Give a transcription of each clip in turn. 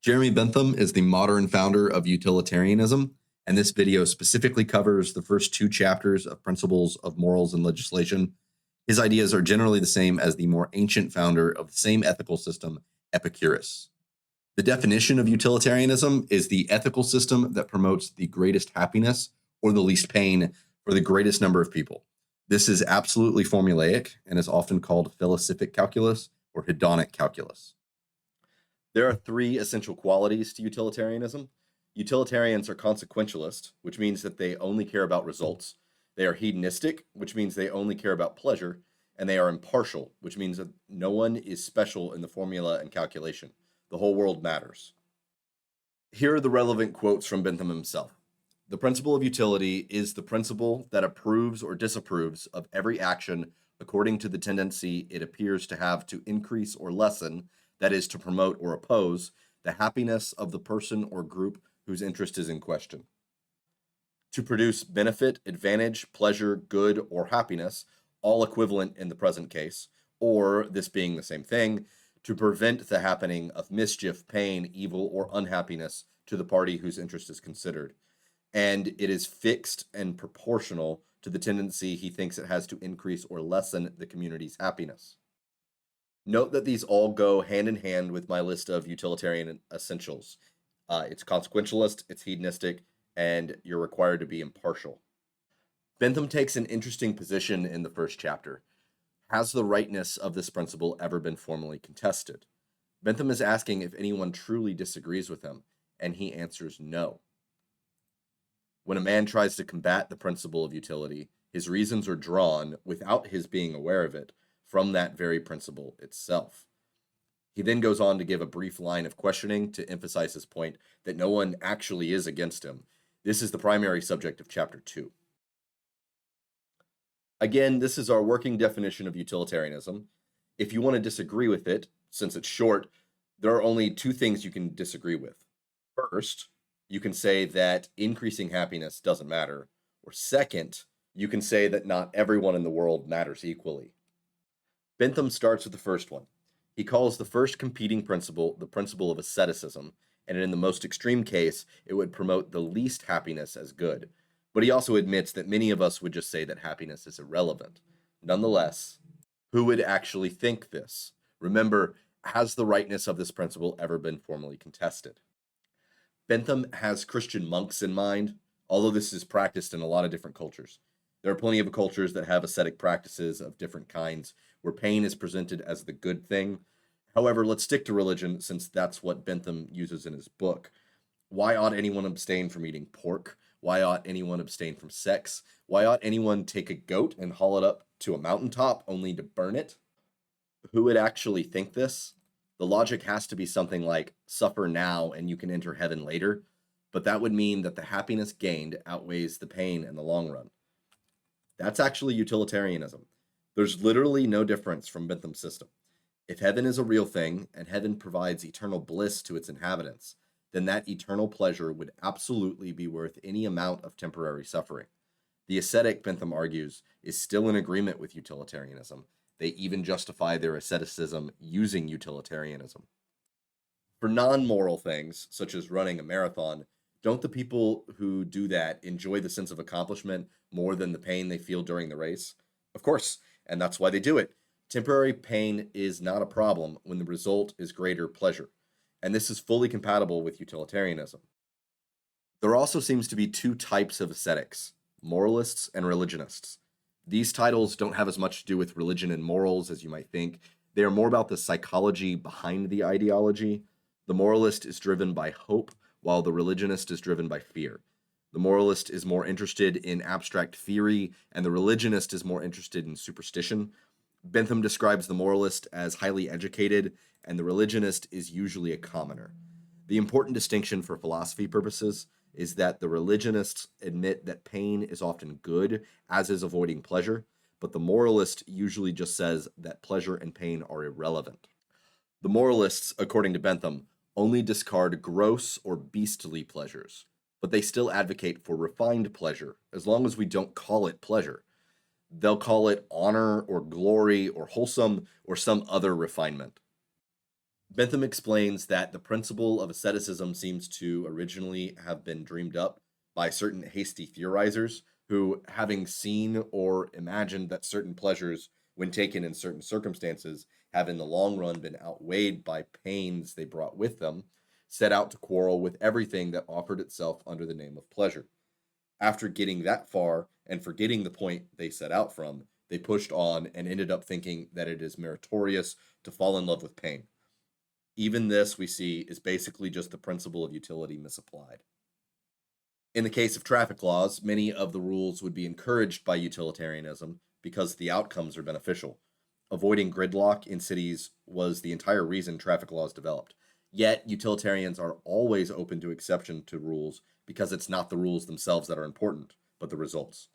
Jeremy Bentham is the modern founder of Utilitarianism, and this video specifically covers the first two chapters of Principles of Morals and Legislation. His ideas are generally the same as the more ancient founder of the same ethical system, Epicurus. The definition of utilitarianism is the ethical system that promotes the greatest happiness or the least pain for the greatest number of people. This is absolutely formulaic and is often called philosophic calculus or hedonic calculus. There are three essential qualities to utilitarianism. Utilitarians are consequentialist, which means that they only care about results. They are hedonistic, which means they only care about pleasure. And they are impartial, which means that no one is special in the formula and calculation. The whole world matters. Here are the relevant quotes from Bentham himself. The principle of utility is the principle that approves or disapproves of every action according to the tendency it appears to have to increase or lessen, that is, to promote or oppose, the happiness of the person or group whose interest is in question. To produce benefit, advantage, pleasure, good, or happiness, all equivalent in the present case, or, this being the same thing, to prevent the happening of mischief, pain, evil, or unhappiness to the party whose interest is considered. And it is fixed and proportional to the tendency he thinks it has to increase or lessen the community's happiness. Note that these all go hand in hand with my list of utilitarian essentials. It's consequentialist, it's hedonistic, and you're required to be impartial. Bentham takes an interesting position in the first chapter. Has the rightness of this principle ever been formally contested? Bentham is asking if anyone truly disagrees with him, and he answers no. When a man tries to combat the principle of utility, his reasons are drawn, without his being aware of it, from that very principle itself. He then goes on to give a brief line of questioning to emphasize his point that no one actually is against him. This is the primary subject of chapter 2. Again, this is our working definition of utilitarianism. If you want to disagree with it, since it's short, there are only two things you can disagree with. First, you can say that increasing happiness doesn't matter. Or second, you can say that not everyone in the world matters equally. Bentham starts with the first one. He calls the first competing principle the principle of asceticism, and in the most extreme case, it would promote the least happiness as good. But he also admits that many of us would just say that happiness is irrelevant. Nonetheless, who would actually think this? Remember, has the rightness of this principle ever been formally contested? Bentham has Christian monks in mind, although this is practiced in a lot of different cultures. There are plenty of cultures that have ascetic practices of different kinds, where pain is presented as the good thing. However, let's stick to religion since that's what Bentham uses in his book. Why ought anyone abstain from eating pork? Why ought anyone abstain from sex? Why ought anyone take a goat and haul it up to a mountaintop only to burn it? Who would actually think this? The logic has to be something like, suffer now and you can enter heaven later, but that would mean that the happiness gained outweighs the pain in the long run. That's actually utilitarianism. There's literally no difference from Bentham's system. If heaven is a real thing and heaven provides eternal bliss to its inhabitants, then that eternal pleasure would absolutely be worth any amount of temporary suffering. The ascetic, Bentham argues, is still in agreement with utilitarianism. They even justify their asceticism using utilitarianism. For non-moral things, such as running a marathon, don't the people who do that enjoy the sense of accomplishment more than the pain they feel during the race? Of course, and that's why they do it. Temporary pain is not a problem when the result is greater pleasure, and this is fully compatible with utilitarianism. There also seems to be two types of ascetics, moralists and religionists. These titles don't have as much to do with religion and morals as you might think. They are more about the psychology behind the ideology. The moralist is driven by hope, while the religionist is driven by fear. The moralist is more interested in abstract theory, and the religionist is more interested in superstition. Bentham describes the moralist as highly educated, and the religionist is usually a commoner. The important distinction for philosophy purposes is that the religionists admit that pain is often good, as is avoiding pleasure, but the moralist usually just says that pleasure and pain are irrelevant. The moralists, according to Bentham, only discard gross or beastly pleasures, but they still advocate for refined pleasure, as long as we don't call it pleasure. They'll call it honor or glory or wholesome or some other refinement. Bentham explains that the principle of asceticism seems to originally have been dreamed up by certain hasty theorizers who, having seen or imagined that certain pleasures, when taken in certain circumstances, have in the long run been outweighed by pains they brought with them, set out to quarrel with everything that offered itself under the name of pleasure. After getting that far and forgetting the point they set out from, they pushed on and ended up thinking that it is meritorious to fall in love with pain. Even this, we see, is basically just the principle of utility misapplied. In the case of traffic laws, many of the rules would be encouraged by utilitarianism because the outcomes are beneficial. Avoiding gridlock in cities was the entire reason traffic laws developed. Yet, utilitarians are always open to exception to rules because it's not the rules themselves that are important, but the results.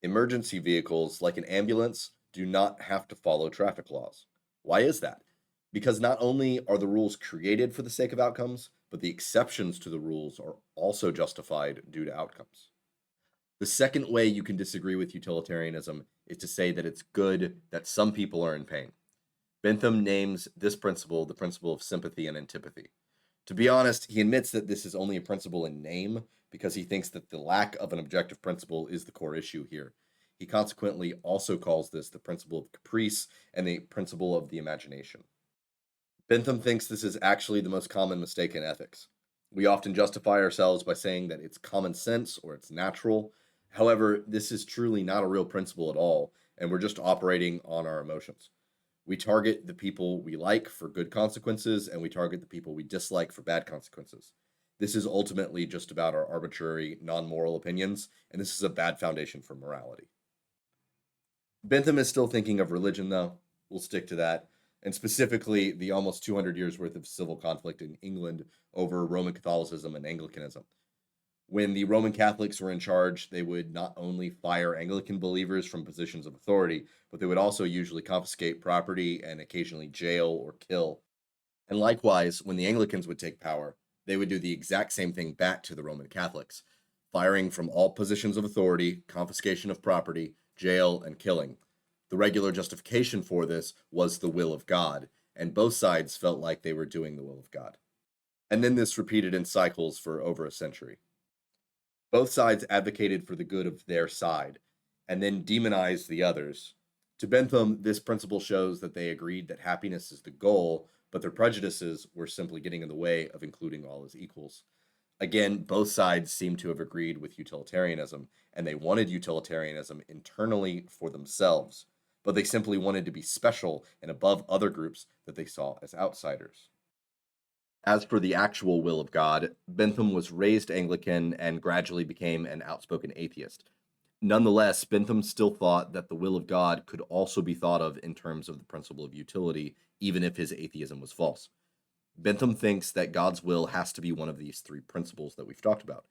Emergency vehicles, like an ambulance, do not have to follow traffic laws. Why is that? Because not only are the rules created for the sake of outcomes, but the exceptions to the rules are also justified due to outcomes. The second way you can disagree with utilitarianism is to say that it's good that some people are in pain. Bentham names this principle the principle of sympathy and antipathy. To be honest, he admits that this is only a principle in name because he thinks that the lack of an objective principle is the core issue here. He consequently also calls this the principle of caprice and the principle of the imagination. Bentham thinks this is actually the most common mistake in ethics. We often justify ourselves by saying that it's common sense or it's natural. However, this is truly not a real principle at all, and we're just operating on our emotions. We target the people we like for good consequences, and we target the people we dislike for bad consequences. This is ultimately just about our arbitrary, non moral opinions, and this is a bad foundation for morality. Bentham is still thinking of religion, though. We'll stick to that. And specifically, the almost 200 years worth of civil conflict in England over Roman Catholicism and Anglicanism. When the Roman Catholics were in charge, they would not only fire Anglican believers from positions of authority, but they would also usually confiscate property and occasionally jail or kill. And likewise, when the Anglicans would take power, they would do the exact same thing back to the Roman Catholics, firing from all positions of authority, confiscation of property, jail, and killing. The regular justification for this was the will of God, and both sides felt like they were doing the will of God. And then this repeated in cycles for over a century. Both sides advocated for the good of their side and then demonized the others. To Bentham, this principle shows that they agreed that happiness is the goal, but their prejudices were simply getting in the way of including all as equals. Again, both sides seem to have agreed with utilitarianism, and they wanted utilitarianism internally for themselves, but they simply wanted to be special and above other groups that they saw as outsiders. As for the actual will of God, Bentham was raised Anglican and gradually became an outspoken atheist. Nonetheless, Bentham still thought that the will of God could also be thought of in terms of the principle of utility, even if his atheism was false. Bentham thinks that God's will has to be one of these three principles that we've talked about.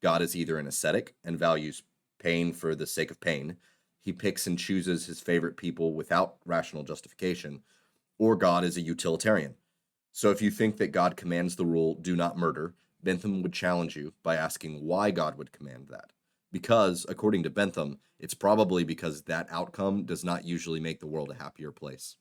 God is either an ascetic and values pain for the sake of pain, he picks and chooses his favorite people without rational justification, or God is a utilitarian. So if you think that God commands the rule, do not murder, Bentham would challenge you by asking why God would command that. Because, according to Bentham, it's probably because that outcome does not usually make the world a happier place.